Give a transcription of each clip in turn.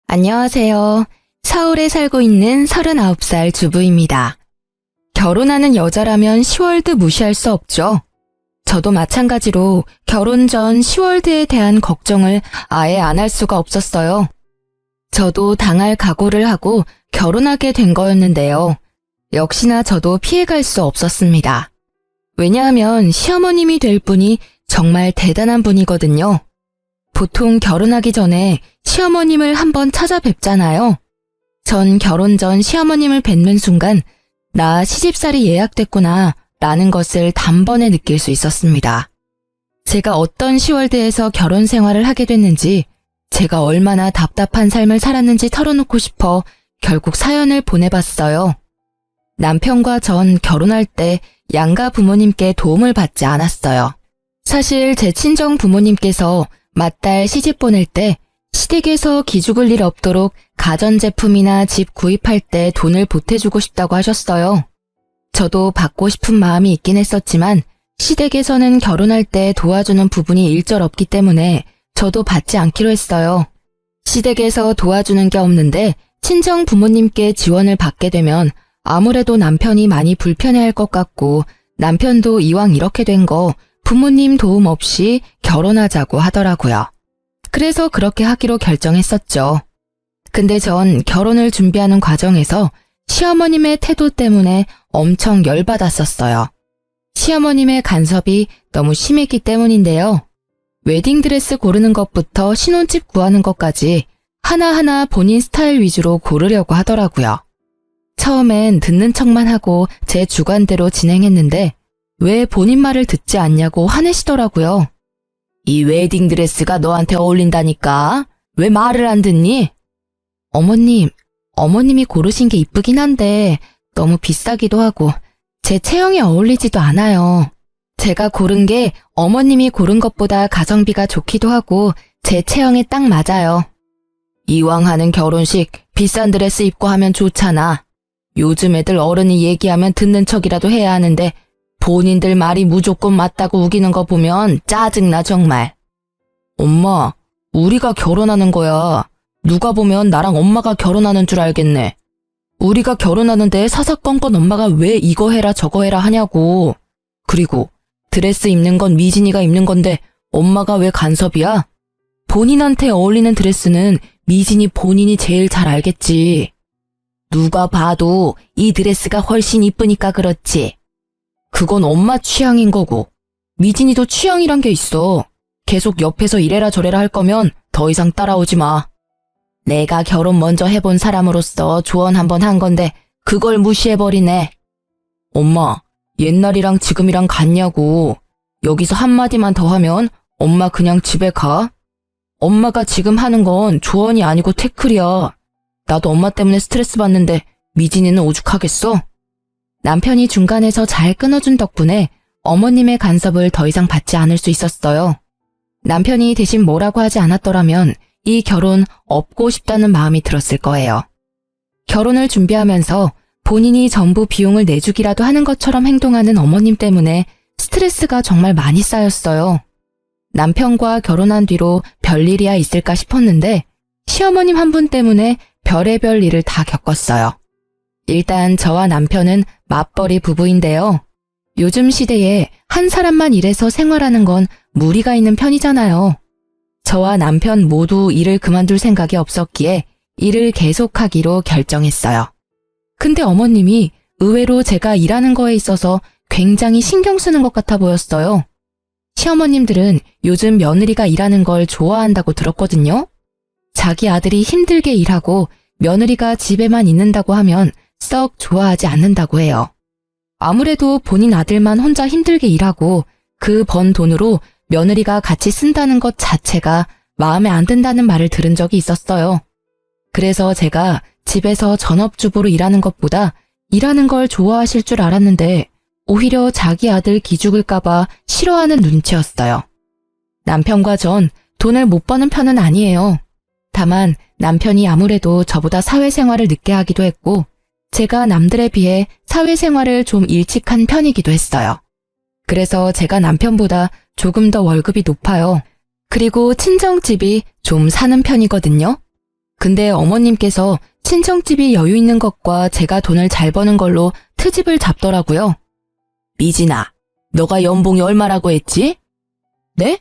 안녕하세요. 서울에 살고 있는 39살 주부입니다. 결혼하는 여자라면 시월드 무시할 수 없죠. 저도 마찬가지로 결혼 전 시월드에 대한 걱정을 아예 안 할 수가 없었어요. 저도 당할 각오를 하고 결혼하게 된 거였는데요. 역시나 저도 피해갈 수 없었습니다. 왜냐하면 시어머님이 될 분이 정말 대단한 분이거든요. 보통 결혼하기 전에 시어머님을 한번 찾아뵙잖아요. 전 결혼 전 시어머님을 뵙는 순간 나 시집살이 예약됐구나 라는 것을 단번에 느낄 수 있었습니다. 제가 어떤 시월드에서 결혼 생활을 하게 됐는지, 제가 얼마나 답답한 삶을 살았는지 털어놓고 싶어 결국 사연을 보내봤어요. 남편과 전 결혼할 때 양가 부모님께 도움을 받지 않았어요. 사실 제 친정 부모님께서 맏딸 시집 보낼 때 시댁에서 기죽을 일 없도록 가전제품이나 집 구입할 때 돈을 보태주고 싶다고 하셨어요. 저도 받고 싶은 마음이 있긴 했었지만 시댁에서는 결혼할 때 도와주는 부분이 일절 없기 때문에 저도 받지 않기로 했어요. 시댁에서 도와주는 게 없는데 친정 부모님께 지원을 받게 되면 아무래도 남편이 많이 불편해할 것 같고, 남편도 이왕 이렇게 된 거 부모님 도움 없이 결혼하자고 하더라고요. 그래서 그렇게 하기로 결정했었죠. 근데 전 결혼을 준비하는 과정에서 시어머님의 태도 때문에 엄청 열받았었어요. 시어머님의 간섭이 너무 심했기 때문인데요. 웨딩드레스 고르는 것부터 신혼집 구하는 것까지 하나하나 본인 스타일 위주로 고르려고 하더라고요. 처음엔 듣는 척만 하고 제 주관대로 진행했는데 왜 본인 말을 듣지 않냐고 화내시더라고요. 이 웨딩드레스가 너한테 어울린다니까? 왜 말을 안 듣니? 어머님이 고르신 게 이쁘긴 한데 너무 비싸기도 하고 제 체형에 어울리지도 않아요. 제가 고른 게 어머님이 고른 것보다 가성비가 좋기도 하고 제 체형에 딱 맞아요. 이왕 하는 결혼식 비싼 드레스 입고 하면 좋잖아. 요즘 애들 어른이 얘기하면 듣는 척이라도 해야 하는데 본인들 말이 무조건 맞다고 우기는 거 보면 짜증나 정말. 엄마, 우리가 결혼하는 거야. 누가 보면 나랑 엄마가 결혼하는 줄 알겠네. 우리가 결혼하는데 사사건건 엄마가 왜 이거 해라 저거 해라 하냐고. 그리고 드레스 입는 건 미진이가 입는 건데 엄마가 왜 간섭이야? 본인한테 어울리는 드레스는 미진이 본인이 제일 잘 알겠지. 누가 봐도 이 드레스가 훨씬 이쁘니까 그렇지. 그건 엄마 취향인 거고 미진이도 취향이란 게 있어. 계속 옆에서 이래라 저래라 할 거면 더 이상 따라오지 마. 내가 결혼 먼저 해본 사람으로서 조언 한번 한 건데 그걸 무시해버리네. 엄마, 옛날이랑 지금이랑 같냐고. 여기서 한마디만 더 하면 엄마 그냥 집에 가. 엄마가 지금 하는 건 조언이 아니고 태클이야. 나도 엄마 때문에 스트레스 받는데 미진이는 오죽하겠어? 남편이 중간에서 잘 끊어준 덕분에 어머님의 간섭을 더 이상 받지 않을 수 있었어요. 남편이 대신 뭐라고 하지 않았더라면 이 결혼 업고 싶다는 마음이 들었을 거예요. 결혼을 준비하면서 본인이 전부 비용을 내주기라도 하는 것처럼 행동하는 어머님 때문에 스트레스가 정말 많이 쌓였어요. 남편과 결혼한 뒤로 별일이야 있을까 싶었는데 시어머님 한 분 때문에 별의별 일을 다 겪었어요. 일단 저와 남편은 맞벌이 부부인데요. 요즘 시대에 한 사람만 일해서 생활하는 건 무리가 있는 편이잖아요. 저와 남편 모두 일을 그만둘 생각이 없었기에 일을 계속하기로 결정했어요. 근데 어머님이 의외로 제가 일하는 거에 있어서 굉장히 신경 쓰는 것 같아 보였어요. 시어머님들은 요즘 며느리가 일하는 걸 좋아한다고 들었거든요. 자기 아들이 힘들게 일하고 며느리가 집에만 있는다고 하면 썩 좋아하지 않는다고 해요. 아무래도 본인 아들만 혼자 힘들게 일하고 그 번 돈으로 며느리가 같이 쓴다는 것 자체가 마음에 안 든다는 말을 들은 적이 있었어요. 그래서 제가 집에서 전업주부로 일하는 것보다 일하는 걸 좋아하실 줄 알았는데 오히려 자기 아들 기죽을까봐 싫어하는 눈치였어요. 남편과 전 돈을 못 버는 편은 아니에요. 다만 남편이 아무래도 저보다 사회생활을 늦게 하기도 했고 제가 남들에 비해 사회생활을 좀 일찍 한 편이기도 했어요. 그래서 제가 남편보다 조금 더 월급이 높아요. 그리고 친정집이 좀 사는 편이거든요. 근데 어머님께서 친정집이 여유 있는 것과 제가 돈을 잘 버는 걸로 트집을 잡더라고요. 미진아, 너가 연봉이 얼마라고 했지? 네?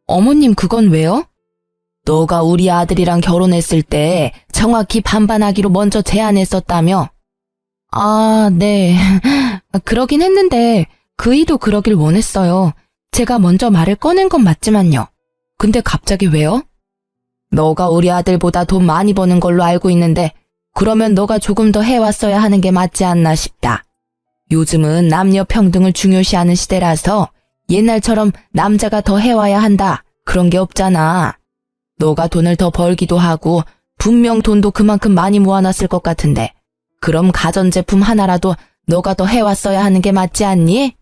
어머님 그건 왜요? 너가 우리 아들이랑 결혼했을 때 정확히 반반하기로 먼저 제안했었다며? 아, 네. 그러긴 했는데 그이도 그러길 원했어요. 제가 먼저 말을 꺼낸 건 맞지만요. 근데 갑자기 왜요? 너가 우리 아들보다 돈 많이 버는 걸로 알고 있는데 그러면 너가 조금 더 해왔어야 하는 게 맞지 않나 싶다. 요즘은 남녀 평등을 중요시하는 시대라서 옛날처럼 남자가 더 해와야 한다. 그런 게 없잖아. 너가 돈을 더 벌기도 하고 분명 돈도 그만큼 많이 모아놨을 것 같은데 그럼 가전제품 하나라도 너가 더 해왔어야 하는 게 맞지 않니?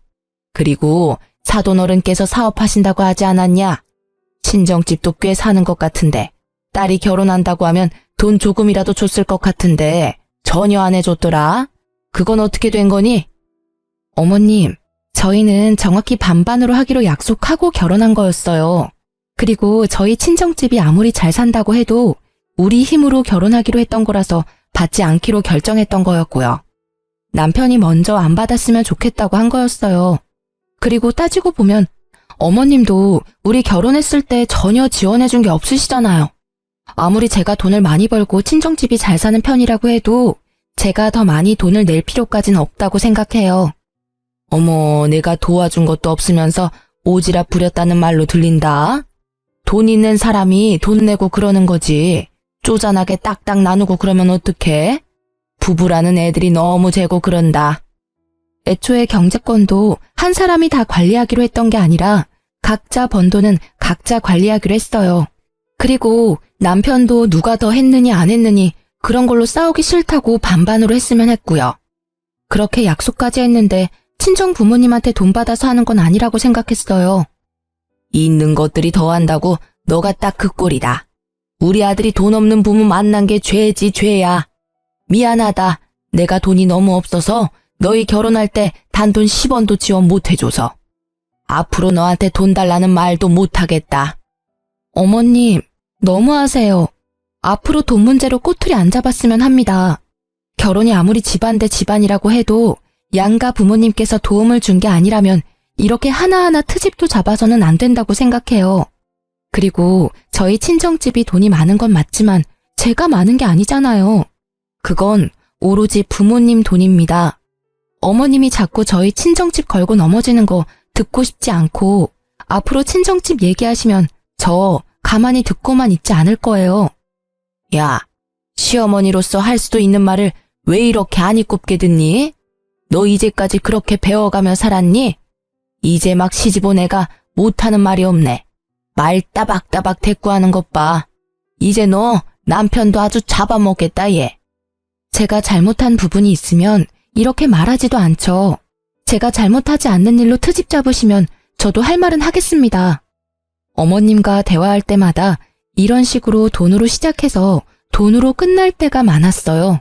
그리고 사돈어른께서 사업하신다고 하지 않았냐? 친정집도 꽤 사는 것 같은데 딸이 결혼한다고 하면 돈 조금이라도 줬을 것 같은데 전혀 안 해줬더라. 그건 어떻게 된 거니? 어머님, 저희는 정확히 반반으로 하기로 약속하고 결혼한 거였어요. 그리고 저희 친정집이 아무리 잘 산다고 해도 우리 힘으로 결혼하기로 했던 거라서 받지 않기로 결정했던 거였고요. 남편이 먼저 안 받았으면 좋겠다고 한 거였어요. 그리고 따지고 보면 어머님도 우리 결혼했을 때 전혀 지원해준 게 없으시잖아요. 아무리 제가 돈을 많이 벌고 친정집이 잘 사는 편이라고 해도 제가 더 많이 돈을 낼 필요까지는 없다고 생각해요. 어머, 내가 도와준 것도 없으면서 오지랖 부렸다는 말로 들린다. 돈 있는 사람이 돈 내고 그러는 거지. 쪼잔하게 딱딱 나누고 그러면 어떡해? 부부라는 애들이 너무 재고 그런다. 애초에 경제권도 한 사람이 다 관리하기로 했던 게 아니라 각자 번 돈은 각자 관리하기로 했어요. 그리고 남편도 누가 더 했느니 안 했느니 그런 걸로 싸우기 싫다고 반반으로 했으면 했고요. 그렇게 약속까지 했는데 친정 부모님한테 돈 받아서 하는 건 아니라고 생각했어요. 있는 것들이 더한다고 너가 딱 그 꼴이다. 우리 아들이 돈 없는 부모 만난 게 죄지 죄야. 미안하다. 내가 돈이 너무 없어서 너희 결혼할 때 단돈 10원도 지원 못 해줘서. 앞으로 너한테 돈 달라는 말도 못 하겠다. 어머님, 너무하세요. 앞으로 돈 문제로 꼬투리 안 잡았으면 합니다. 결혼이 아무리 집안 대 집안이라고 해도 양가 부모님께서 도움을 준 게 아니라면 이렇게 하나하나 트집도 잡아서는 안 된다고 생각해요. 그리고 저희 친정집이 돈이 많은 건 맞지만 제가 많은 게 아니잖아요. 그건 오로지 부모님 돈입니다. 어머님이 자꾸 저희 친정집 걸고 넘어지는 거 듣고 싶지 않고 앞으로 친정집 얘기하시면 저 가만히 듣고만 있지 않을 거예요. 야, 시어머니로서 할 수도 있는 말을 왜 이렇게 안 이꼽게 듣니? 너 이제까지 그렇게 배워가며 살았니? 이제 막 시집 온 애가 못하는 말이 없네. 말 따박따박 대꾸하는 것 봐. 이제 너 남편도 아주 잡아먹겠다 얘. 제가 잘못한 부분이 있으면 이렇게 말하지도 않죠. 제가 잘못하지 않는 일로 트집 잡으시면 저도 할 말은 하겠습니다. 어머님과 대화할 때마다 이런 식으로 돈으로 시작해서 돈으로 끝날 때가 많았어요.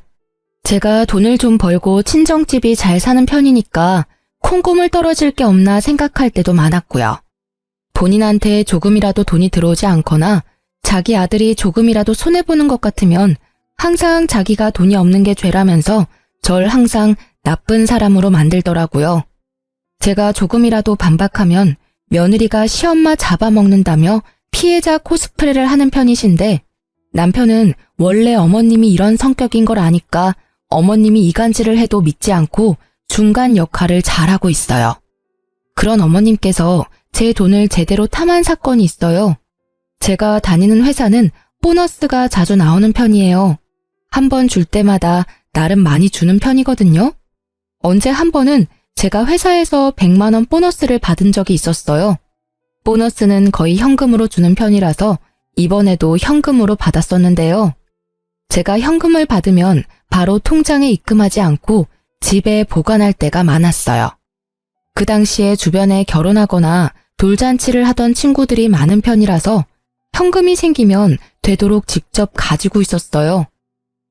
제가 돈을 좀 벌고 친정집이 잘 사는 편이니까 콩고물 떨어질 게 없나 생각할 때도 많았고요. 본인한테 조금이라도 돈이 들어오지 않거나 자기 아들이 조금이라도 손해보는 것 같으면 항상 자기가 돈이 없는 게 죄라면서 절 항상 나쁜 사람으로 만들더라고요. 제가 조금이라도 반박하면 며느리가 시엄마 잡아먹는다며 피해자 코스프레를 하는 편이신데 남편은 원래 어머님이 이런 성격인 걸 아니까 어머님이 이간질을 해도 믿지 않고 중간 역할을 잘하고 있어요. 그런 어머님께서 제 돈을 제대로 탐한 사건이 있어요. 제가 다니는 회사는 보너스가 자주 나오는 편이에요. 한 번 줄 때마다 나름 많이 주는 편이거든요. 언제 한 번은 제가 회사에서 100만 원 보너스를 받은 적이 있었어요. 보너스는 거의 현금으로 주는 편이라서 이번에도 현금으로 받았었는데요. 제가 현금을 받으면 바로 통장에 입금하지 않고 집에 보관할 때가 많았어요. 그 당시에 주변에 결혼하거나 돌잔치를 하던 친구들이 많은 편이라서 현금이 생기면 되도록 직접 가지고 있었어요.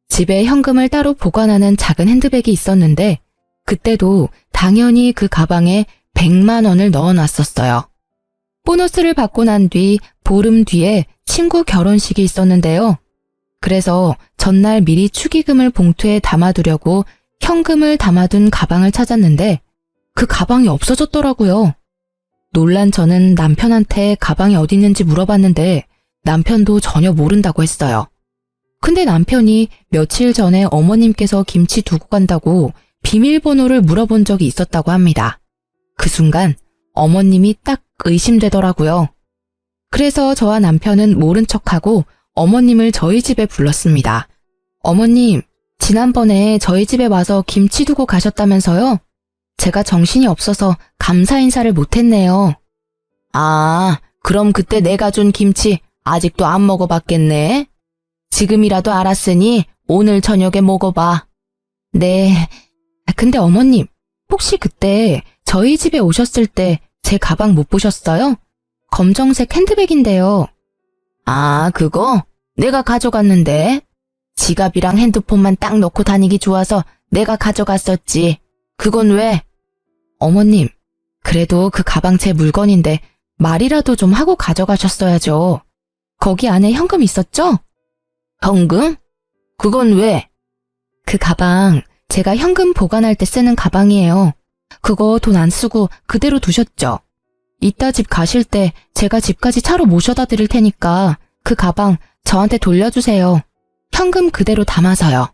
집에 현금을 따로 보관하는 작은 핸드백이 있었는데 그때도 당연히 그 가방에 100만 원을 넣어놨었어요. 보너스를 받고 난 뒤 보름 뒤에 친구 결혼식이 있었는데요. 그래서 전날 미리 축의금을 봉투에 담아두려고 현금을 담아둔 가방을 찾았는데 그 가방이 없어졌더라고요. 놀란 저는 남편한테 가방이 어디 있는지 물어봤는데 남편도 전혀 모른다고 했어요. 근데 남편이 며칠 전에 어머님께서 김치 두고 간다고 비밀번호를 물어본 적이 있었다고 합니다. 그 순간 어머님이 딱 의심되더라고요. 그래서 저와 남편은 모른 척하고 어머님을 저희 집에 불렀습니다. 어머님, 지난번에 저희 집에 와서 김치 두고 가셨다면서요? 제가 정신이 없어서 감사 인사를 못했네요. 아, 그럼 그때 내가 준 김치 아직도 안 먹어봤겠네? 지금이라도 알았으니 오늘 저녁에 먹어봐. 네. 근데 어머님, 혹시 그때 저희 집에 오셨을 때 제 가방 못 보셨어요? 검정색 핸드백인데요. 아, 그거? 내가 가져갔는데. 지갑이랑 핸드폰만 딱 넣고 다니기 좋아서 내가 가져갔었지. 그건 왜? 어머님, 그래도 그 가방 제 물건인데 말이라도 좀 하고 가져가셨어야죠. 거기 안에 현금 있었죠? 현금? 그건 왜? 그 가방 제가 현금 보관할 때 쓰는 가방이에요. 그거 돈 안 쓰고 그대로 두셨죠? 이따 집 가실 때 제가 집까지 차로 모셔다 드릴 테니까 그 가방 저한테 돌려주세요. 현금 그대로 담아서요.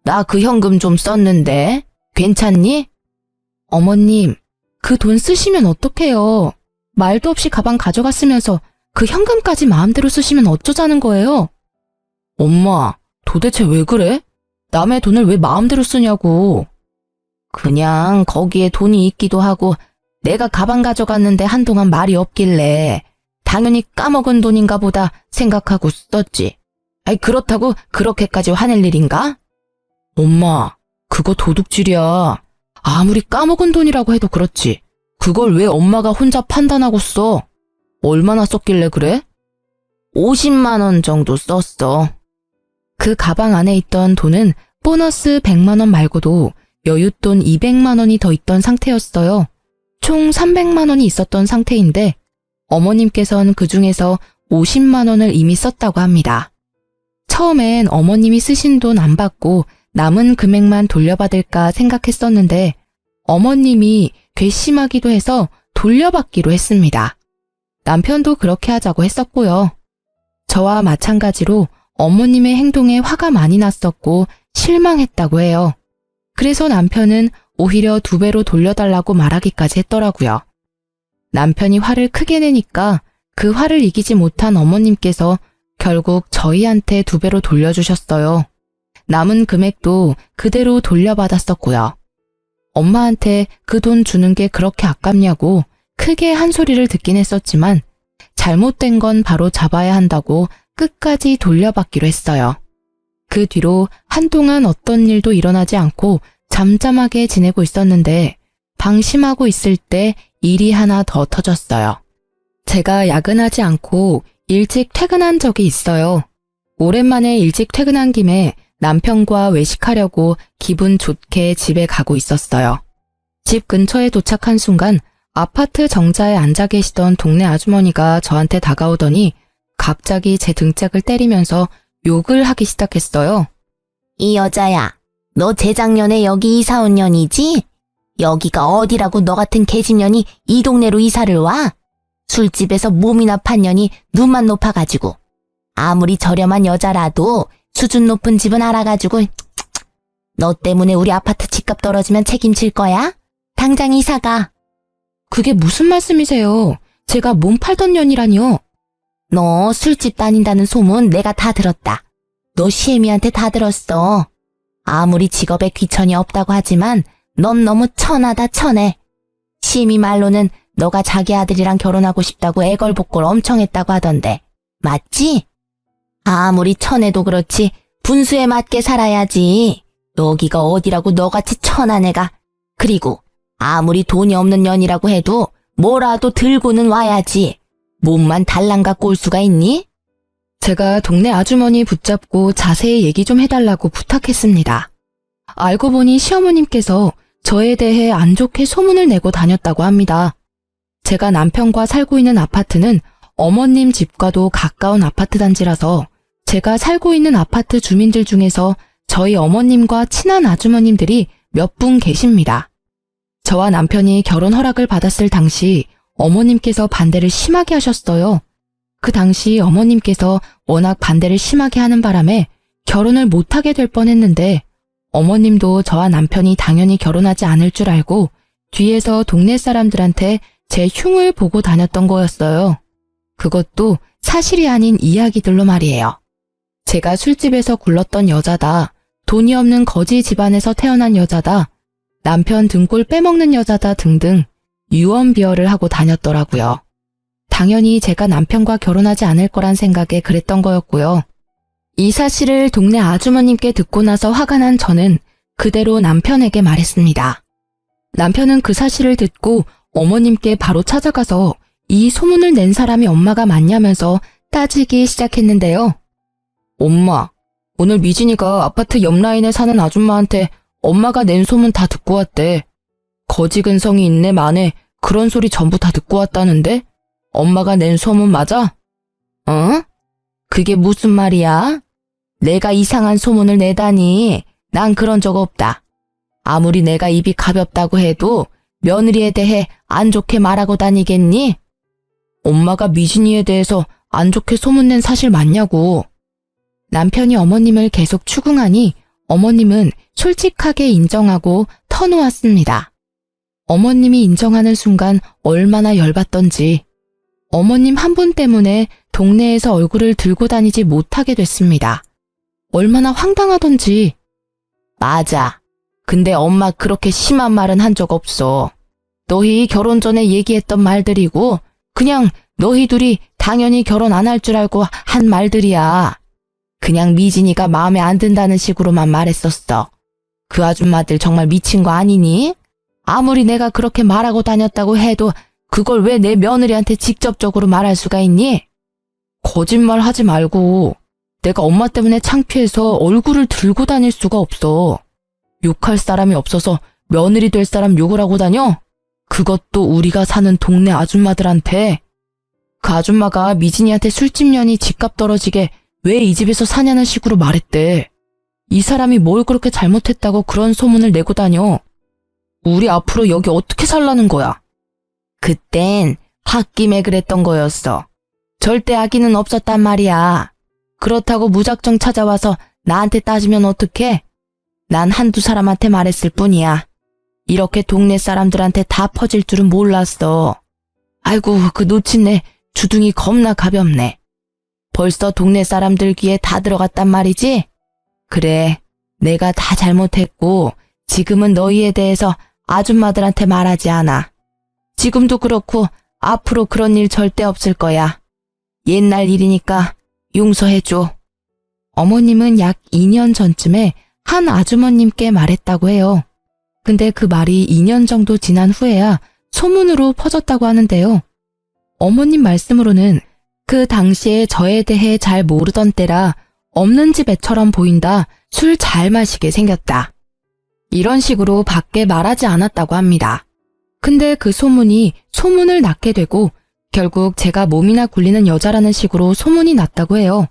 나 그 현금 좀 썼는데 괜찮니? 어머님, 그 돈 쓰시면 어떡해요? 말도 없이 가방 가져갔으면서 그 현금까지 마음대로 쓰시면 어쩌자는 거예요? 엄마, 도대체 왜 그래? 남의 돈을 왜 마음대로 쓰냐고. 그냥 거기에 돈이 있기도 하고 내가 가방 가져갔는데 한동안 말이 없길래 당연히 까먹은 돈인가 보다 생각하고 썼지. 아이, 그렇다고 그렇게까지 화낼 일인가? 엄마, 그거 도둑질이야. 아무리 까먹은 돈이라고 해도 그렇지. 그걸 왜 엄마가 혼자 판단하고 써? 얼마나 썼길래 그래? 50만 원 정도 썼어. 그 가방 안에 있던 돈은 보너스 100만 원 말고도 여윳돈 200만 원이 더 있던 상태였어요. 총 300만 원이 있었던 상태인데 어머님께서는 그 중에서 50만 원을 이미 썼다고 합니다. 처음엔 어머님이 쓰신 돈 안 받고 남은 금액만 돌려받을까 생각했었는데 어머님이 괘씸하기도 해서 돌려받기로 했습니다. 남편도 그렇게 하자고 했었고요. 저와 마찬가지로 어머님의 행동에 화가 많이 났었고 실망했다고 해요. 그래서 남편은 오히려 2배로 돌려달라고 말하기까지 했더라고요. 남편이 화를 크게 내니까 그 화를 이기지 못한 어머님께서 결국 저희한테 2배로 돌려주셨어요. 남은 금액도 그대로 돌려받았었고요. 엄마한테 그 돈 주는 게 그렇게 아깝냐고 크게 한 소리를 듣긴 했었지만 잘못된 건 바로 잡아야 한다고 끝까지 돌려받기로 했어요. 그 뒤로 한동안 어떤 일도 일어나지 않고 잠잠하게 지내고 있었는데 방심하고 있을 때 일이 하나 더 터졌어요. 제가 야근하지 않고 일찍 퇴근한 적이 있어요. 오랜만에 일찍 퇴근한 김에 남편과 외식하려고 기분 좋게 집에 가고 있었어요. 집 근처에 도착한 순간 아파트 정자에 앉아 계시던 동네 아주머니가 저한테 다가오더니 갑자기 제 등짝을 때리면서 욕을 하기 시작했어요. 이 여자야, 너 재작년에 여기 이사 온 년이지? 여기가 어디라고 너 같은 개집년이 이 동네로 이사를 와? 술집에서 몸이나 판 년이 눈만 높아가지고. 아무리 저렴한 여자라도 수준 높은 집은 알아가지고 너 때문에 우리 아파트 집값 떨어지면 책임질 거야? 당장 이사가. 그게 무슨 말씀이세요? 제가 몸 팔던 년이라니요. 너 술집 다닌다는 소문 내가 다 들었다. 너 시애미한테 다 들었어. 아무리 직업에 귀천이 없다고 하지만 넌 너무 천하다 천해. 시애미 말로는 너가 자기 아들이랑 결혼하고 싶다고 애걸복걸 엄청 했다고 하던데. 맞지? 아무리 천해도 그렇지 분수에 맞게 살아야지. 여기가 어디라고 너같이 천한 애가. 그리고 아무리 돈이 없는 년이라고 해도 뭐라도 들고는 와야지. 몸만 달랑 갖고 올 수가 있니? 제가 동네 아주머니 붙잡고 자세히 얘기 좀 해달라고 부탁했습니다. 알고 보니 시어머님께서 저에 대해 안 좋게 소문을 내고 다녔다고 합니다. 제가 남편과 살고 있는 아파트는 어머님 집과도 가까운 아파트 단지라서 제가 살고 있는 아파트 주민들 중에서 저희 어머님과 친한 아주머님들이 몇 분 계십니다. 저와 남편이 결혼 허락을 받았을 당시 어머님께서 반대를 심하게 하셨어요. 그 당시 어머님께서 워낙 반대를 심하게 하는 바람에 결혼을 못하게 될 뻔했는데 어머님도 저와 남편이 당연히 결혼하지 않을 줄 알고 뒤에서 동네 사람들한테 제 흉을 보고 다녔던 거였어요. 그것도 사실이 아닌 이야기들로 말이에요. 제가 술집에서 굴렀던 여자다, 돈이 없는 거지 집안에서 태어난 여자다, 남편 등골 빼먹는 여자다 등등 유언비어를 하고 다녔더라고요. 당연히 제가 남편과 결혼하지 않을 거란 생각에 그랬던 거였고요. 이 사실을 동네 아주머님께 듣고 나서 화가 난 저는 그대로 남편에게 말했습니다. 남편은 그 사실을 듣고 어머님께 바로 찾아가서 이 소문을 낸 사람이 엄마가 맞냐면서 따지기 시작했는데요. 엄마, 오늘 미진이가 아파트 옆 라인에 사는 아줌마한테 엄마가 낸 소문 다 듣고 왔대. 거지 근성이 있네 마네 그런 소리 전부 다 듣고 왔다는데? 엄마가 낸 소문 맞아? 어? 그게 무슨 말이야? 내가 이상한 소문을 내다니. 난 그런 적 없다. 아무리 내가 입이 가볍다고 해도 며느리에 대해 안 좋게 말하고 다니겠니? 엄마가 미진이에 대해서 안 좋게 소문낸 사실 맞냐고. 남편이 어머님을 계속 추궁하니 어머님은 솔직하게 인정하고 터놓았습니다. 어머님이 인정하는 순간 얼마나 열받던지 어머님 한 분 때문에 동네에서 얼굴을 들고 다니지 못하게 됐습니다. 얼마나 황당하던지. 맞아. 근데 엄마 그렇게 심한 말은 한 적 없어. 너희 결혼 전에 얘기했던 말들이고 그냥 너희 둘이 당연히 결혼 안 할 줄 알고 한 말들이야. 그냥 미진이가 마음에 안 든다는 식으로만 말했었어. 그 아줌마들 정말 미친 거 아니니? 아무리 내가 그렇게 말하고 다녔다고 해도 그걸 왜 내 며느리한테 직접적으로 말할 수가 있니? 거짓말 하지 말고. 내가 엄마 때문에 창피해서 얼굴을 들고 다닐 수가 없어. 욕할 사람이 없어서 며느리 될 사람 욕을 하고 다녀? 그것도 우리가 사는 동네 아줌마들한테. 그 아줌마가 미진이한테 술집 년이 집값 떨어지게 왜 이 집에서 사냐는 식으로 말했대. 이 사람이 뭘 그렇게 잘못했다고 그런 소문을 내고 다녀. 우리 앞으로 여기 어떻게 살라는 거야? 그땐 홧김에 그랬던 거였어. 절대 악의는 없었단 말이야. 그렇다고 무작정 찾아와서 나한테 따지면 어떡해? 난 한두 사람한테 말했을 뿐이야. 이렇게 동네 사람들한테 다 퍼질 줄은 몰랐어. 아이고, 그 놓친네 주둥이 겁나 가볍네. 벌써 동네 사람들 귀에 다 들어갔단 말이지? 그래, 내가 다 잘못했고 지금은 너희에 대해서 아줌마들한테 말하지 않아. 지금도 그렇고 앞으로 그런 일 절대 없을 거야. 옛날 일이니까 용서해줘. 어머님은 약 2년 전쯤에 한 아주머님께 말했다고 해요. 근데 그 말이 2년 정도 지난 후에야 소문으로 퍼졌다고 하는데요. 어머님 말씀으로는 그 당시에 저에 대해 잘 모르던 때라 없는 집 애처럼 보인다, 술 잘 마시게 생겼다. 이런 식으로 밖에 말하지 않았다고 합니다. 근데 그 소문이 소문을 낳게 되고 결국 제가 몸이나 굴리는 여자라는 식으로 소문이 났다고 해요.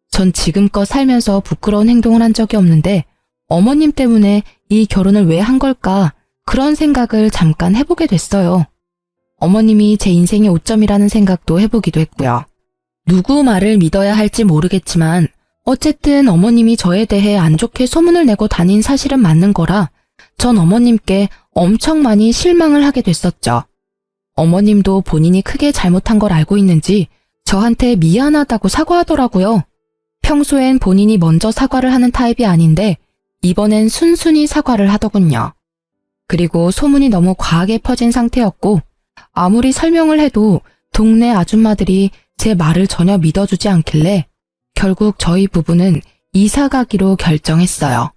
전 지금껏 살면서 부끄러운 행동을 한 적이 없는데 어머님 때문에 이 결혼을 왜 한 걸까 그런 생각을 잠깐 해보게 됐어요. 어머님이 제 인생의 오점이라는 생각도 해보기도 했고요. 누구 말을 믿어야 할지 모르겠지만 어쨌든 어머님이 저에 대해 안 좋게 소문을 내고 다닌 사실은 맞는 거라 전 어머님께 엄청 많이 실망을 하게 됐었죠. 어머님도 본인이 크게 잘못한 걸 알고 있는지 저한테 미안하다고 사과하더라고요. 평소엔 본인이 먼저 사과를 하는 타입이 아닌데 이번엔 순순히 사과를 하더군요. 그리고 소문이 너무 과하게 퍼진 상태였고 아무리 설명을 해도 동네 아줌마들이 제 말을 전혀 믿어주지 않길래 결국 저희 부부는 이사 가기로 결정했어요.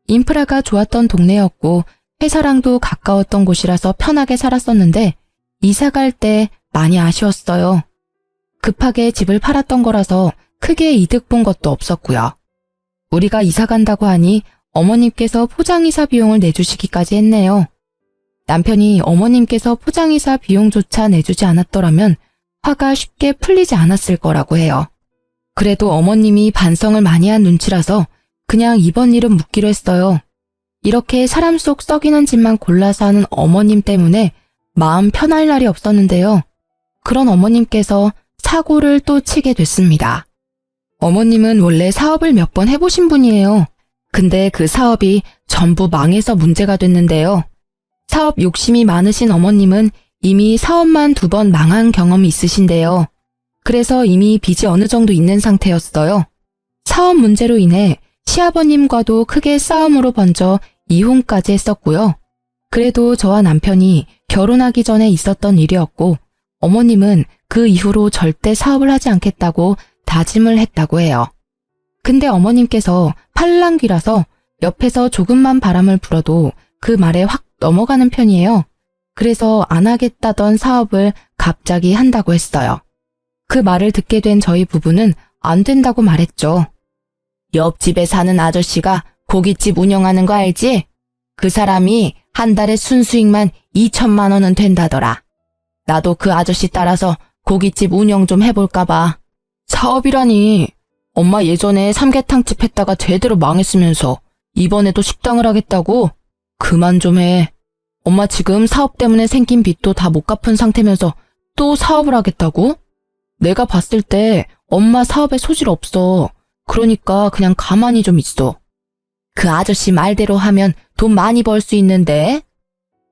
인프라가 좋았던 동네였고 회사랑도 가까웠던 곳이라서 편하게 살았었는데 이사 갈 때 많이 아쉬웠어요. 급하게 집을 팔았던 거라서 크게 이득 본 것도 없었고요. 우리가 이사 간다고 하니 어머님께서 포장이사 비용을 내주시기까지 했네요. 남편이 어머님께서 포장이사 비용조차 내주지 않았더라면 화가 쉽게 풀리지 않았을 거라고 해요. 그래도 어머님이 반성을 많이 한 눈치라서 그냥 이번 일은 묻기로 했어요. 이렇게 사람 속 썩이는 짓만 골라서 하는 어머님 때문에 마음 편할 날이 없었는데요. 그런 어머님께서 사고를 또 치게 됐습니다. 어머님은 원래 사업을 몇 번 해보신 분이에요. 근데 그 사업이 전부 망해서 문제가 됐는데요. 사업 욕심이 많으신 어머님은 이미 사업만 2번 망한 경험이 있으신데요. 그래서 이미 빚이 어느 정도 있는 상태였어요. 사업 문제로 인해 시아버님과도 크게 싸움으로 번져 이혼까지 했었고요. 그래도 저와 남편이 결혼하기 전에 있었던 일이었고 어머님은 그 이후로 절대 사업을 하지 않겠다고 다짐을 했다고 해요. 근데 어머님께서 팔랑귀라서 옆에서 조금만 바람을 불어도 그 말에 확 넘어가는 편이에요. 그래서 안 하겠다던 사업을 갑자기 한다고 했어요. 그 말을 듣게 된 저희 부부는 안 된다고 말했죠. 옆집에 사는 아저씨가 고깃집 운영하는 거 알지? 그 사람이 한 달에 순수익만 2천만 원은 된다더라. 나도 그 아저씨 따라서 고깃집 운영 좀 해볼까 봐. 사업이라니. 엄마 예전에 삼계탕집 했다가 제대로 망했으면서 이번에도 식당을 하겠다고? 그만 좀 해. 엄마 지금 사업 때문에 생긴 빚도 다 못 갚은 상태면서 또 사업을 하겠다고? 내가 봤을 때 엄마 사업에 소질 없어. 그러니까 그냥 가만히 좀 있어. 그 아저씨 말대로 하면 돈 많이 벌 수 있는데?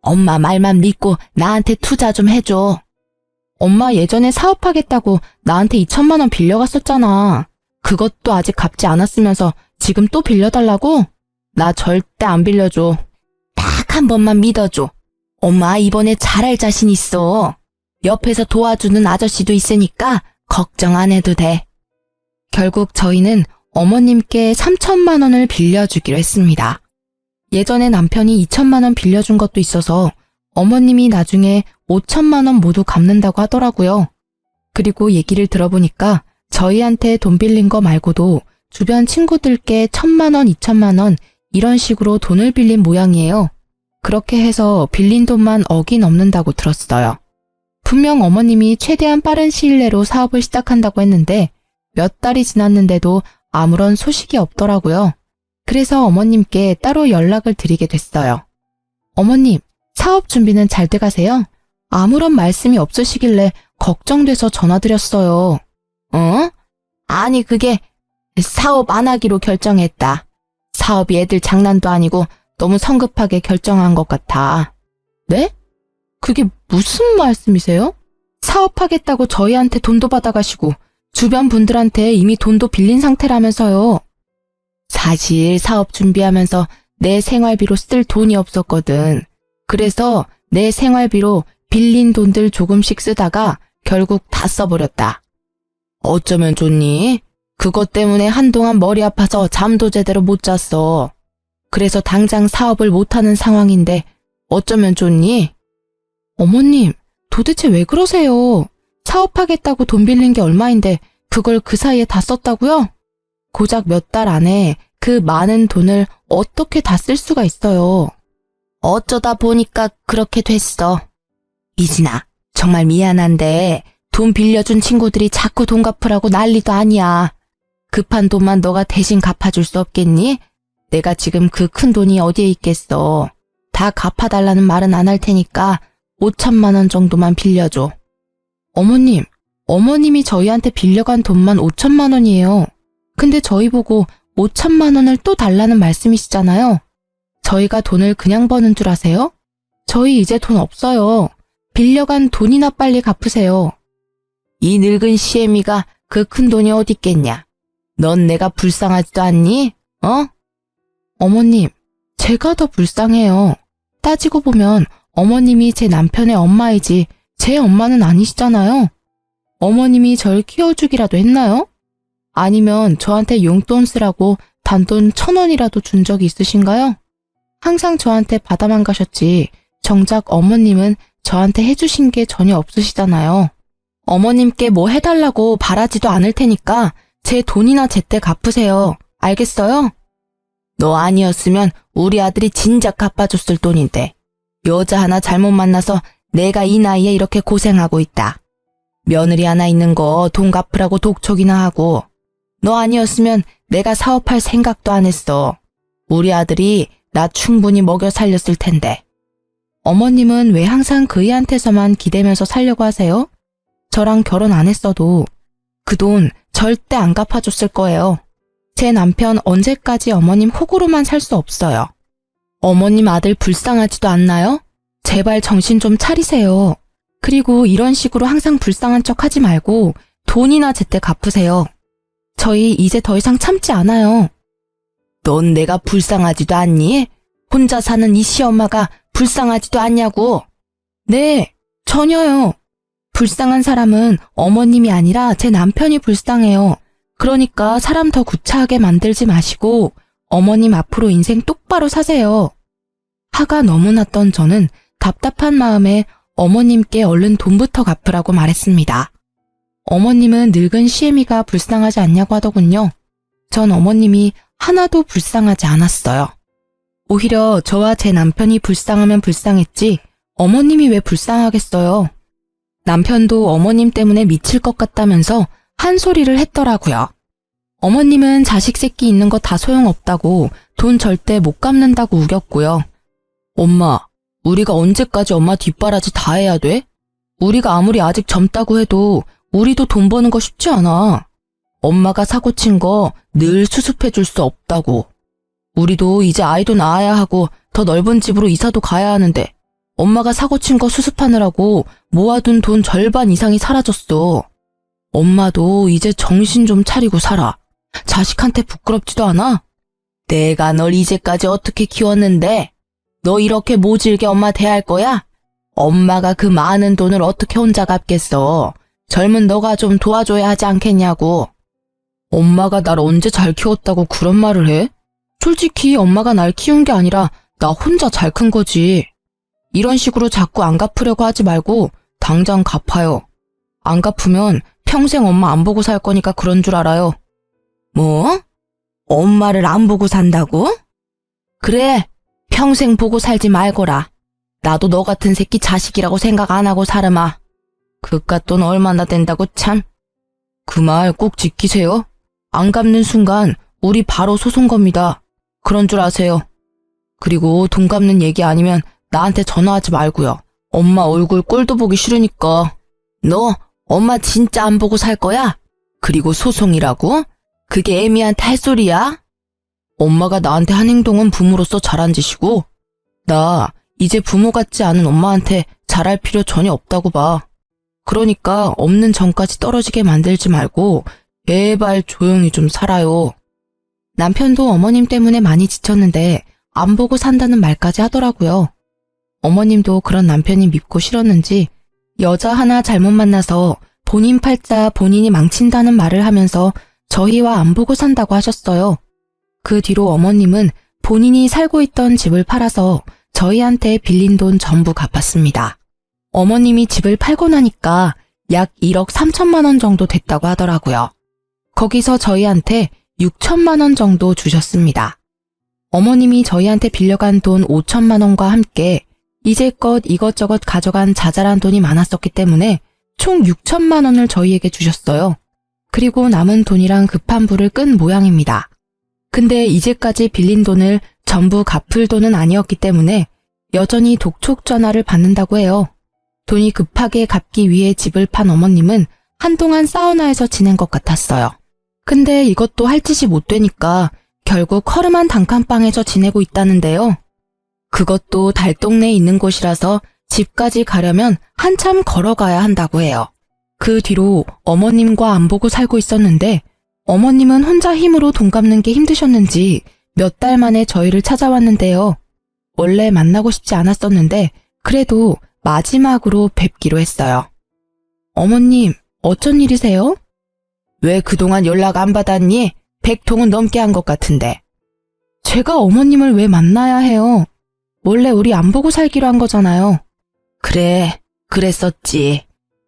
엄마 말만 믿고 나한테 투자 좀 해줘. 엄마 예전에 사업하겠다고 나한테 2천만 원 빌려갔었잖아. 그것도 아직 갚지 않았으면서 지금 또 빌려달라고? 나 절대 안 빌려줘. 딱 한 번만 믿어줘. 엄마 이번에 잘할 자신 있어. 옆에서 도와주는 아저씨도 있으니까 걱정 안 해도 돼. 결국 저희는 어머님께 3천만 원을 빌려주기로 했습니다. 예전에 남편이 2천만 원 빌려준 것도 있어서 어머님이 나중에 5천만 원 모두 갚는다고 하더라고요. 그리고 얘기를 들어보니까 저희한테 돈 빌린 거 말고도 주변 친구들께 1,000만 원, 2천만 원 이런 식으로 돈을 빌린 모양이에요. 그렇게 해서 빌린 돈만 억이 넘는다고 들었어요. 분명 어머님이 최대한 빠른 시일 내로 사업을 시작한다고 했는데 몇 달이 지났는데도 아무런 소식이 없더라고요. 그래서 어머님께 따로 연락을 드리게 됐어요. 어머님, 사업 준비는 잘 돼가세요? 아무런 말씀이 없으시길래 걱정돼서 전화드렸어요. 어? 아니 그게 사업 안 하기로 결정했다. 사업이 애들 장난도 아니고 너무 성급하게 결정한 것 같아. 네? 그게 무슨 말씀이세요? 사업하겠다고 저희한테 돈도 받아가시고 주변 분들한테 이미 돈도 빌린 상태라면서요. 사실 사업 준비하면서 내 생활비로 쓸 돈이 없었거든. 그래서 내 생활비로 빌린 돈들 조금씩 쓰다가 결국 다 써버렸다. 어쩌면 좋니? 그것 때문에 한동안 머리 아파서 잠도 제대로 못 잤어. 그래서 당장 사업을 못하는 상황인데 어쩌면 좋니? 어머님, 도대체 왜 그러세요? 사업하겠다고 돈 빌린 게 얼마인데 그걸 그 사이에 다 썼다고요? 고작 몇 달 안에 그 많은 돈을 어떻게 다 쓸 수가 있어요? 어쩌다 보니까 그렇게 됐어. 이진아, 정말 미안한데 돈 빌려준 친구들이 자꾸 돈 갚으라고 난리도 아니야. 급한 돈만 너가 대신 갚아줄 수 없겠니? 내가 지금 그 큰 돈이 어디에 있겠어. 다 갚아달라는 말은 안 할 테니까 5천만 원 정도만 빌려줘. 어머님, 어머님이 저희한테 빌려간 돈만 5천만 원이에요. 근데 저희 보고 5천만 원을 또 달라는 말씀이시잖아요. 저희가 돈을 그냥 버는 줄 아세요? 저희 이제 돈 없어요. 빌려간 돈이나 빨리 갚으세요. 이 늙은 시애미가 그 큰 돈이 어딨겠냐. 넌 내가 불쌍하지도 않니? 어? 어머님, 제가 더 불쌍해요. 따지고 보면 어머님이 제 남편의 엄마이지 제 엄마는 아니시잖아요. 어머님이 절 키워주기라도 했나요? 아니면 저한테 용돈 쓰라고 단돈 1,000원이라도 준 적이 있으신가요? 항상 저한테 받아만 가셨지 정작 어머님은 저한테 해주신 게 전혀 없으시잖아요. 어머님께 뭐 해달라고 바라지도 않을 테니까 제 돈이나 제때 갚으세요. 알겠어요? 너 아니었으면 우리 아들이 진작 갚아줬을 돈인데 여자 하나 잘못 만나서 내가 이 나이에 이렇게 고생하고 있다. 며느리 하나 있는 거 돈 갚으라고 독촉이나 하고 너 아니었으면 내가 사업할 생각도 안 했어. 우리 아들이 나 충분히 먹여 살렸을 텐데. 어머님은 왜 항상 그이한테서만 기대면서 살려고 하세요? 저랑 결혼 안 했어도 그 돈 절대 안 갚아줬을 거예요. 제 남편 언제까지 어머님 호구로만 살 수 없어요. 어머님 아들 불쌍하지도 않나요? 제발 정신 좀 차리세요. 그리고 이런 식으로 항상 불쌍한 척 하지 말고 돈이나 제때 갚으세요. 저희 이제 더 이상 참지 않아요. 넌 내가 불쌍하지도 않니? 혼자 사는 이 시엄마가 불쌍하지도 않냐고. 네, 전혀요. 불쌍한 사람은 어머님이 아니라 제 남편이 불쌍해요. 그러니까 사람 더 구차하게 만들지 마시고 어머님 앞으로 인생 똑바로 사세요. 화가 너무 났던 저는 답답한 마음에 어머님께 얼른 돈부터 갚으라고 말했습니다. 어머님은 늙은 시애미가 불쌍하지 않냐고 하더군요. 전 어머님이 하나도 불쌍하지 않았어요. 오히려 저와 제 남편이 불쌍하면 불쌍했지 어머님이 왜 불쌍하겠어요. 남편도 어머님 때문에 미칠 것 같다면서 한 소리를 했더라고요. 어머님은 자식 새끼 있는 거 다 소용없다고 돈 절대 못 갚는다고 우겼고요. 엄마, 우리가 언제까지 엄마 뒷바라지 다 해야 돼? 우리가 아무리 아직 젊다고 해도 우리도 돈 버는 거 쉽지 않아. 엄마가 사고 친 거 늘 수습해 줄 수 없다고. 우리도 이제 아이도 낳아야 하고 더 넓은 집으로 이사도 가야 하는데 엄마가 사고 친 거 수습하느라고 모아둔 돈 절반 이상이 사라졌어. 엄마도 이제 정신 좀 차리고 살아. 자식한테 부끄럽지도 않아? 내가 널 이제까지 어떻게 키웠는데? 너 이렇게 모질게 엄마 대할 거야? 엄마가 그 많은 돈을 어떻게 혼자 갚겠어? 젊은 너가 좀 도와줘야 하지 않겠냐고. 엄마가 날 언제 잘 키웠다고 그런 말을 해? 솔직히 엄마가 날 키운 게 아니라 나 혼자 잘 큰 거지. 이런 식으로 자꾸 안 갚으려고 하지 말고 당장 갚아요. 안 갚으면 평생 엄마 안 보고 살 거니까 그런 줄 알아요. 뭐? 엄마를 안 보고 산다고? 그래, 평생 보고 살지 말거라. 나도 너 같은 새끼 자식이라고 생각 안 하고 살으마. 그깟 돈 얼마나 된다고 참. 그 말 꼭 지키세요. 안 갚는 순간 우리 바로 소송 겁니다. 그런 줄 아세요. 그리고 돈 갚는 얘기 아니면 나한테 전화하지 말고요. 엄마 얼굴 꼴도 보기 싫으니까. 너 엄마 진짜 안 보고 살 거야? 그리고 소송이라고? 그게 애미한테 할 소리야? 엄마가 나한테 한 행동은 부모로서 잘한 짓이고 나 이제 부모 같지 않은 엄마한테 잘할 필요 전혀 없다고 봐. 그러니까 없는 전까지 떨어지게 만들지 말고 제발 조용히 좀 살아요. 남편도 어머님 때문에 많이 지쳤는데 안 보고 산다는 말까지 하더라고요. 어머님도 그런 남편이 밉고 싫었는지 여자 하나 잘못 만나서 본인 팔자 본인이 망친다는 말을 하면서 저희와 안 보고 산다고 하셨어요. 그 뒤로 어머님은 본인이 살고 있던 집을 팔아서 저희한테 빌린 돈 전부 갚았습니다. 어머님이 집을 팔고 나니까 약 1억 3천만 원 정도 됐다고 하더라고요. 거기서 저희한테 6천만 원 정도 주셨습니다. 어머님이 저희한테 빌려간 돈 5천만 원과 함께 이제껏 이것저것 가져간 자잘한 돈이 많았었기 때문에 총 6천만 원을 저희에게 주셨어요. 그리고 남은 돈이랑 급한 불을 끈 모양입니다. 근데 이제까지 빌린 돈을 전부 갚을 돈은 아니었기 때문에 여전히 독촉 전화를 받는다고 해요. 돈이 급하게 갚기 위해 집을 판 어머님은 한동안 사우나에서 지낸 것 같았어요. 근데 이것도 할 짓이 못 되니까 결국 허름한 단칸방에서 지내고 있다는데요. 그것도 달동네에 있는 곳이라서 집까지 가려면 한참 걸어가야 한다고 해요. 그 뒤로 어머님과 안 보고 살고 있었는데 어머님은 혼자 힘으로 돈 갚는 게 힘드셨는지 몇 달 만에 저희를 찾아왔는데요. 원래 만나고 싶지 않았었는데 그래도 마지막으로 뵙기로 했어요. 어머님, 어쩐 일이세요? 왜 그동안 연락 안 받았니? 100통은 넘게 한 것 같은데. 제가 어머님을 왜 만나야 해요? 원래 우리 안 보고 살기로 한 거잖아요. 그래, 그랬었지.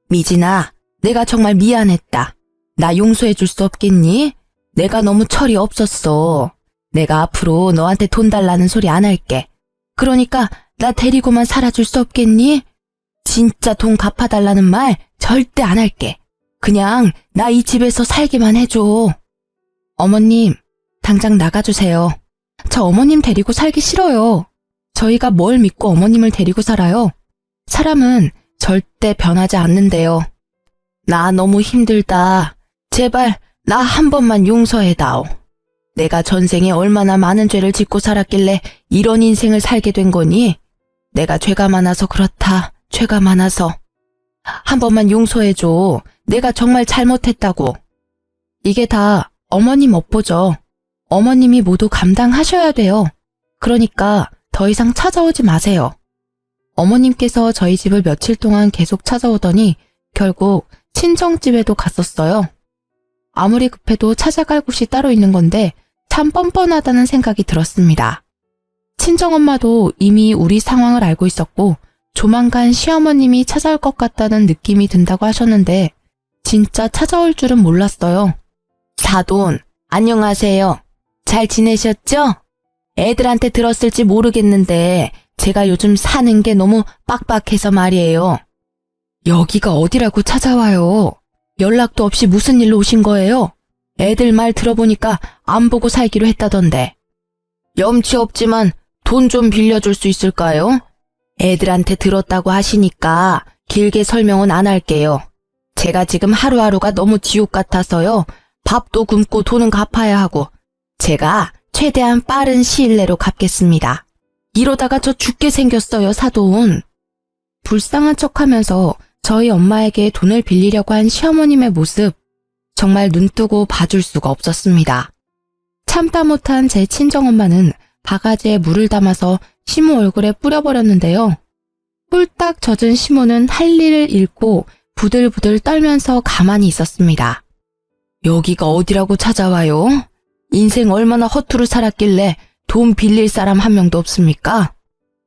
미진아, 내가 정말 미안했다. 나 용서해 줄 수 없겠니? 내가 너무 철이 없었어. 내가 앞으로 너한테 돈 달라는 소리 안 할게. 그러니까 나 데리고만 살아줄 수 없겠니? 진짜 돈 갚아달라는 말 절대 안 할게. 그냥 나 이 집에서 살기만 해줘. 어머님, 당장 나가주세요. 저 어머님 데리고 살기 싫어요. 저희가 뭘 믿고 어머님을 데리고 살아요? 사람은 절대 변하지 않는데요. 나 너무 힘들다. 제발 나 한 번만 용서해다오. 내가 전생에 얼마나 많은 죄를 짓고 살았길래 이런 인생을 살게 된 거니? 내가 죄가 많아서 그렇다. 죄가 많아서. 한 번만 용서해줘. 내가 정말 잘못했다고. 이게 다 어머님 업보죠. 어머님이 모두 감당하셔야 돼요. 그러니까 더 이상 찾아오지 마세요. 어머님께서 저희 집을 며칠 동안 계속 찾아오더니 결국 친정집에도 갔었어요. 아무리 급해도 찾아갈 곳이 따로 있는 건데 참 뻔뻔하다는 생각이 들었습니다. 친정엄마도 이미 우리 상황을 알고 있었고 조만간 시어머님이 찾아올 것 같다는 느낌이 든다고 하셨는데 진짜 찾아올 줄은 몰랐어요. 사돈, 안녕하세요. 잘 지내셨죠? 애들한테 들었을지 모르겠는데 제가 요즘 사는 게 너무 빡빡해서 말이에요. 여기가 어디라고 찾아와요? 연락도 없이 무슨 일로 오신 거예요? 애들 말 들어보니까 안 보고 살기로 했다던데. 염치 없지만 돈 좀 빌려줄 수 있을까요? 애들한테 들었다고 하시니까 길게 설명은 안 할게요. 제가 지금 하루하루가 너무 지옥 같아서요. 밥도 굶고 돈은 갚아야 하고 제가 최대한 빠른 시일 내로 갚겠습니다. 이러다가 저 죽게 생겼어요, 사돈. 불쌍한 척하면서 저희 엄마에게 돈을 빌리려고 한 시어머님의 모습 정말 눈뜨고 봐줄 수가 없었습니다. 참다 못한 제 친정엄마는 바가지에 물을 담아서 시모 얼굴에 뿌려버렸는데요. 홀딱 젖은 시모는 할 일을 잃고 부들부들 떨면서 가만히 있었습니다. 여기가 어디라고 찾아와요? 인생 얼마나 허투루 살았길래 돈 빌릴 사람 한 명도 없습니까?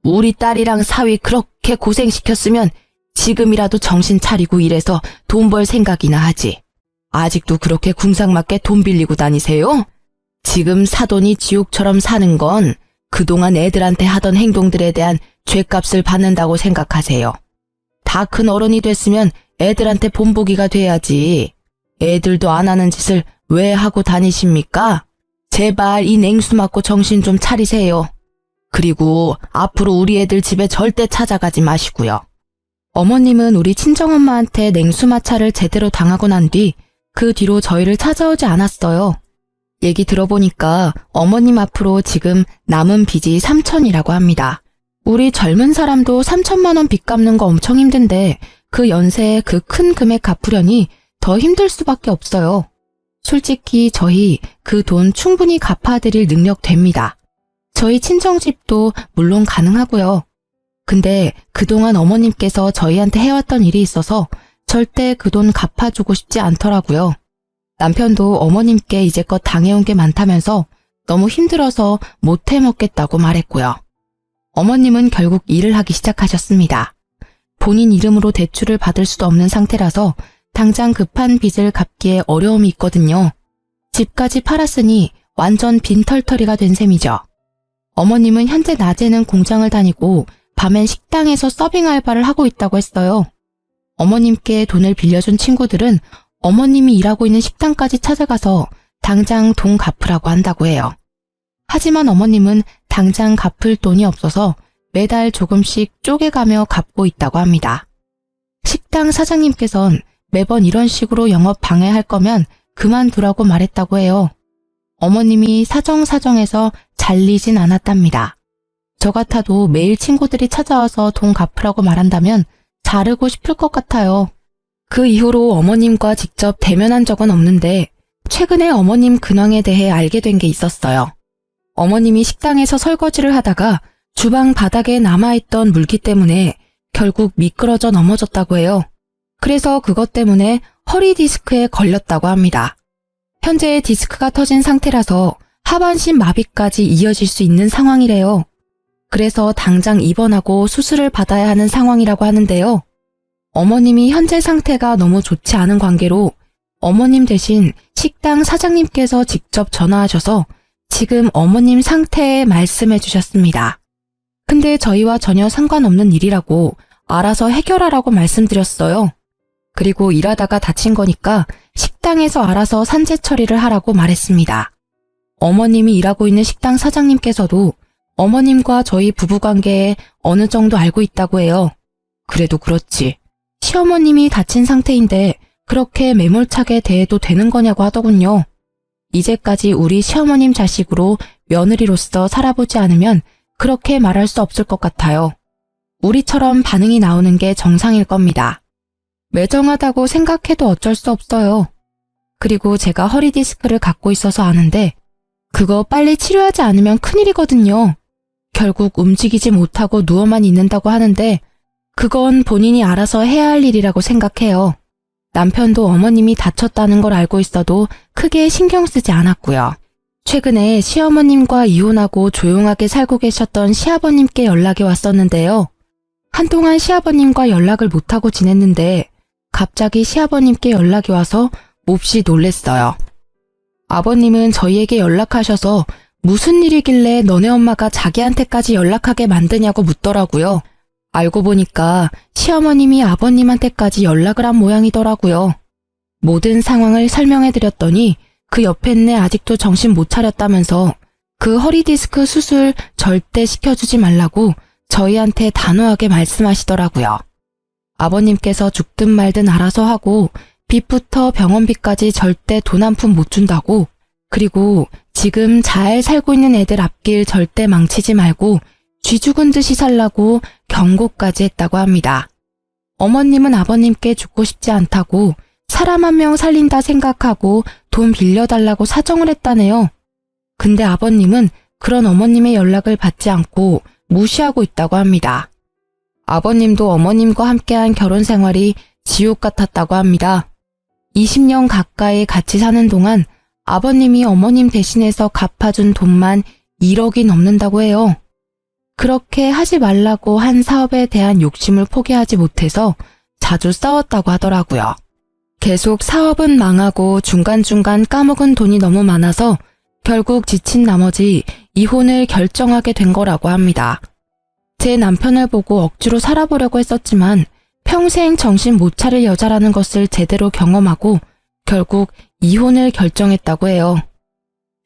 우리 딸이랑 사위 그렇게 고생시켰으면 지금이라도 정신 차리고 일해서 돈 벌 생각이나 하지. 아직도 그렇게 궁상맞게 돈 빌리고 다니세요? 지금 사돈이 지옥처럼 사는 건 그동안 애들한테 하던 행동들에 대한 죗값을 받는다고 생각하세요. 다 큰 어른이 됐으면 애들한테 본보기가 돼야지. 애들도 안 하는 짓을 왜 하고 다니십니까? 제발 이 냉수 맞고 정신 좀 차리세요. 그리고 앞으로 우리 애들 집에 절대 찾아가지 마시고요. 어머님은 우리 친정엄마한테 냉수마찰을 제대로 당하고 난 뒤 그 뒤로 저희를 찾아오지 않았어요. 얘기 들어보니까 어머님 앞으로 지금 남은 빚이 3천이라고 합니다. 우리 젊은 사람도 3천만 원 빚 갚는 거 엄청 힘든데 그 연세에 그 큰 금액 갚으려니 더 힘들 수밖에 없어요. 솔직히 저희 그 돈 충분히 갚아드릴 능력 됩니다. 저희 친정집도 물론 가능하고요. 근데 그동안 어머님께서 저희한테 해왔던 일이 있어서 절대 그 돈 갚아주고 싶지 않더라고요. 남편도 어머님께 이제껏 당해온 게 많다면서 너무 힘들어서 못 해먹겠다고 말했고요. 어머님은 결국 일을 하기 시작하셨습니다. 본인 이름으로 대출을 받을 수도 없는 상태라서 당장 급한 빚을 갚기에 어려움이 있거든요. 집까지 팔았으니 완전 빈털터리가 된 셈이죠. 어머님은 현재 낮에는 공장을 다니고 밤엔 식당에서 서빙 알바를 하고 있다고 했어요. 어머님께 돈을 빌려준 친구들은 어머님이 일하고 있는 식당까지 찾아가서 당장 돈 갚으라고 한다고 해요. 하지만 어머님은 당장 갚을 돈이 없어서 매달 조금씩 쪼개가며 갚고 있다고 합니다. 식당 사장님께선 매번 이런 식으로 영업 방해할 거면 그만두라고 말했다고 해요. 어머님이 사정사정해서 잘리진 않았답니다. 저 같아도 매일 친구들이 찾아와서 돈 갚으라고 말한다면 자르고 싶을 것 같아요. 그 이후로 어머님과 직접 대면한 적은 없는데 최근에 어머님 근황에 대해 알게 된 게 있었어요. 어머님이 식당에서 설거지를 하다가 주방 바닥에 남아있던 물기 때문에 결국 미끄러져 넘어졌다고 해요. 그래서 그것 때문에 허리 디스크에 걸렸다고 합니다. 현재 디스크가 터진 상태라서 하반신 마비까지 이어질 수 있는 상황이래요. 그래서 당장 입원하고 수술을 받아야 하는 상황이라고 하는데요. 어머님이 현재 상태가 너무 좋지 않은 관계로 어머님 대신 식당 사장님께서 직접 전화하셔서 지금 어머님 상태에 말씀해 주셨습니다. 근데 저희와 전혀 상관없는 일이라고 알아서 해결하라고 말씀드렸어요. 그리고 일하다가 다친 거니까 식당에서 알아서 산재 처리를 하라고 말했습니다. 어머님이 일하고 있는 식당 사장님께서도 어머님과 저희 부부관계에 어느 정도 알고 있다고 해요. 그래도 그렇지. 시어머님이 다친 상태인데 그렇게 매몰차게 대해도 되는 거냐고 하더군요. 이제까지 우리 시어머님 자식으로 며느리로서 살아보지 않으면 그렇게 말할 수 없을 것 같아요. 우리처럼 반응이 나오는 게 정상일 겁니다. 매정하다고 생각해도 어쩔 수 없어요. 그리고 제가 허리 디스크를 갖고 있어서 아는데 그거 빨리 치료하지 않으면 큰일이거든요. 결국 움직이지 못하고 누워만 있는다고 하는데 그건 본인이 알아서 해야 할 일이라고 생각해요. 남편도 어머님이 다쳤다는 걸 알고 있어도 크게 신경 쓰지 않았고요. 최근에 시어머님과 이혼하고 조용하게 살고 계셨던 시아버님께 연락이 왔었는데요. 한동안 시아버님과 연락을 못하고 지냈는데 갑자기 시아버님께 연락이 와서 몹시 놀랬어요. 아버님은 저희에게 연락하셔서 무슨 일이길래 너네 엄마가 자기한테까지 연락하게 만드냐고 묻더라고요. 알고 보니까 시어머님이 아버님한테까지 연락을 한 모양이더라고요. 모든 상황을 설명해드렸더니 그 옆에 아직도 정신 못 차렸다면서 그 허리 디스크 수술 절대 시켜주지 말라고 저희한테 단호하게 말씀하시더라고요. 아버님께서 죽든 말든 알아서 하고 빚부터 병원비까지 절대 돈 한 푼 못 준다고, 그리고 지금 잘 살고 있는 애들 앞길 절대 망치지 말고 쥐 죽은 듯이 살라고 경고까지 했다고 합니다. 어머님은 아버님께 죽고 싶지 않다고 사람 한 명 살린다 생각하고 돈 빌려달라고 사정을 했다네요. 근데 아버님은 그런 어머님의 연락을 받지 않고 무시하고 있다고 합니다. 아버님도 어머님과 함께한 결혼 생활이 지옥 같았다고 합니다. 20년 가까이 같이 사는 동안 아버님이 어머님 대신해서 갚아준 돈만 1억이 넘는다고 해요. 그렇게 하지 말라고 한 사업에 대한 욕심을 포기하지 못해서 자주 싸웠다고 하더라고요. 계속 사업은 망하고 중간중간 까먹은 돈이 너무 많아서 결국 지친 나머지 이혼을 결정하게 된 거라고 합니다. 제 남편을 보고 억지로 살아보려고 했었지만 평생 정신 못 차릴 여자라는 것을 제대로 경험하고 결국 이혼을 결정했다고 해요.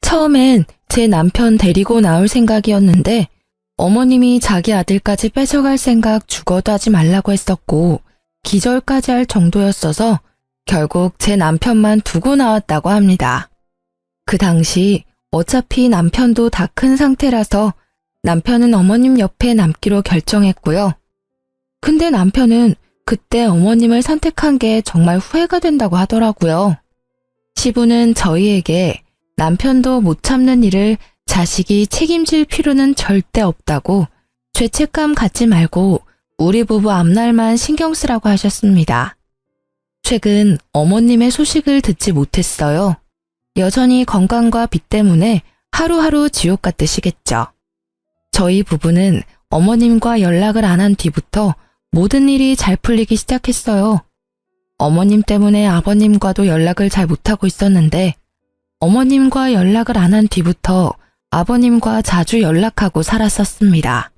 처음엔 제 남편 데리고 나올 생각이었는데 어머님이 자기 아들까지 뺏어갈 생각 죽어도 하지 말라고 했었고 기절까지 할 정도였어서 결국 제 남편만 두고 나왔다고 합니다. 그 당시 어차피 남편도 다 큰 상태라서 남편은 어머님 옆에 남기로 결정했고요. 근데 남편은 그때 어머님을 선택한 게 정말 후회가 된다고 하더라고요. 시부는 저희에게 남편도 못 참는 일을 자식이 책임질 필요는 절대 없다고 죄책감 갖지 말고 우리 부부 앞날만 신경 쓰라고 하셨습니다. 최근 어머님의 소식을 듣지 못했어요. 여전히 건강과 빚 때문에 하루하루 지옥 같으시겠죠. 저희 부부는 어머님과 연락을 안 한 뒤부터 모든 일이 잘 풀리기 시작했어요. 어머님 때문에 아버님과도 연락을 잘 못하고 있었는데 어머님과 연락을 안 한 뒤부터 아버님과 자주 연락하고 살았었습니다.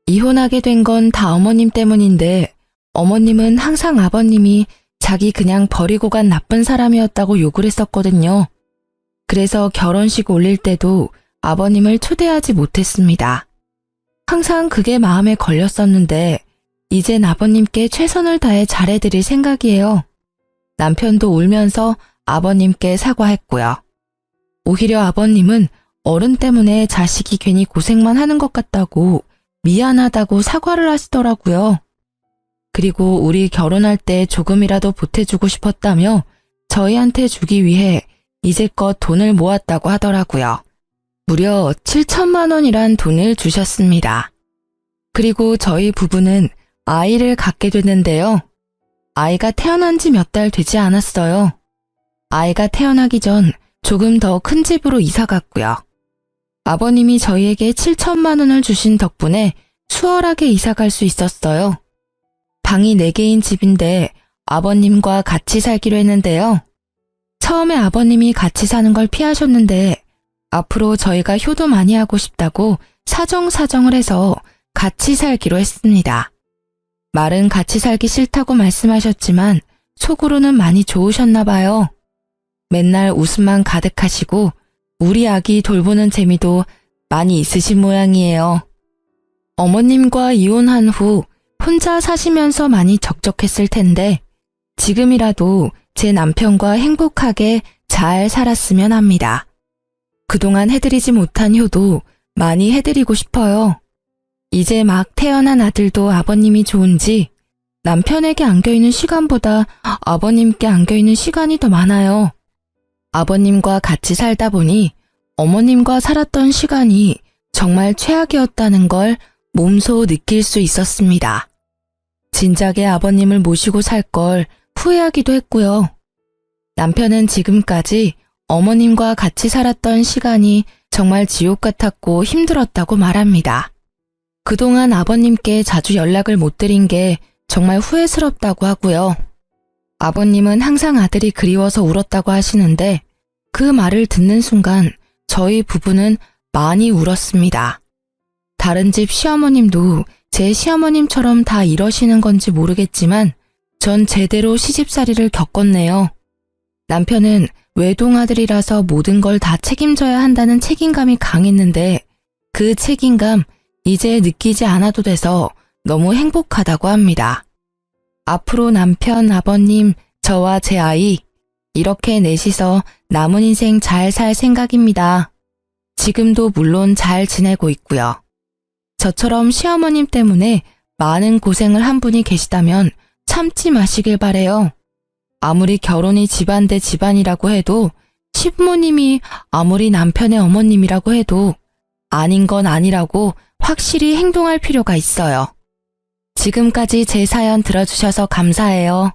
이혼하게 된 건 다 어머님 때문인데 어머님은 항상 아버님이 자기 그냥 버리고 간 나쁜 사람이었다고 욕을 했었거든요. 그래서 결혼식 올릴 때도 아버님을 초대하지 못했습니다. 항상 그게 마음에 걸렸었는데 이젠 아버님께 최선을 다해 잘해드릴 생각이에요. 남편도 울면서 아버님께 사과했고요. 오히려 아버님은 어른 때문에 자식이 괜히 고생만 하는 것 같다고 미안하다고 사과를 하시더라고요. 그리고 우리 결혼할 때 조금이라도 보태주고 싶었다며 저희한테 주기 위해 이제껏 돈을 모았다고 하더라고요. 무려 7천만 원이란 돈을 주셨습니다. 그리고 저희 부부는 아이를 갖게 됐는데요. 아이가 태어난 지 몇 달 되지 않았어요. 아이가 태어나기 전 조금 더 큰 집으로 이사 갔고요. 아버님이 저희에게 7천만 원을 주신 덕분에 수월하게 이사 갈 수 있었어요. 방이 4개인 집인데 아버님과 같이 살기로 했는데요. 처음에 아버님이 같이 사는 걸 피하셨는데 앞으로 저희가 효도 많이 하고 싶다고 사정을 해서 같이 살기로 했습니다. 말은 같이 살기 싫다고 말씀하셨지만 속으로는 많이 좋으셨나 봐요. 맨날 웃음만 가득하시고 우리 아기 돌보는 재미도 많이 있으신 모양이에요. 어머님과 이혼한 후 혼자 사시면서 많이 적적했을 텐데 지금이라도 제 남편과 행복하게 잘 살았으면 합니다. 그동안 해드리지 못한 효도 많이 해드리고 싶어요. 이제 막 태어난 아들도 아버님이 좋은지 남편에게 안겨있는 시간보다 아버님께 안겨있는 시간이 더 많아요. 아버님과 같이 살다 보니 어머님과 살았던 시간이 정말 최악이었다는 걸 몸소 느낄 수 있었습니다. 진작에 아버님을 모시고 살 걸 후회하기도 했고요. 남편은 지금까지 어머님과 같이 살았던 시간이 정말 지옥 같았고 힘들었다고 말합니다. 그동안 아버님께 자주 연락을 못 드린 게 정말 후회스럽다고 하고요. 아버님은 항상 아들이 그리워서 울었다고 하시는데 그 말을 듣는 순간 저희 부부는 많이 울었습니다. 다른 집 시어머님도 제 시어머님처럼 다 이러시는 건지 모르겠지만 전 제대로 시집살이를 겪었네요. 남편은 외동아들이라서 모든 걸 다 책임져야 한다는 책임감이 강했는데 그 책임감 이제 느끼지 않아도 돼서 너무 행복하다고 합니다. 앞으로 남편, 아버님, 저와 제 아이 이렇게 넷이서 남은 인생 잘 살 생각입니다. 지금도 물론 잘 지내고 있고요. 저처럼 시어머님 때문에 많은 고생을 한 분이 계시다면 참지 마시길 바래요. 아무리 결혼이 집안 대 집안이라고 해도 시부모님이 아무리 남편의 어머님이라고 해도 아닌 건 아니라고 확실히 행동할 필요가 있어요. 지금까지 제 사연 들어주셔서 감사해요.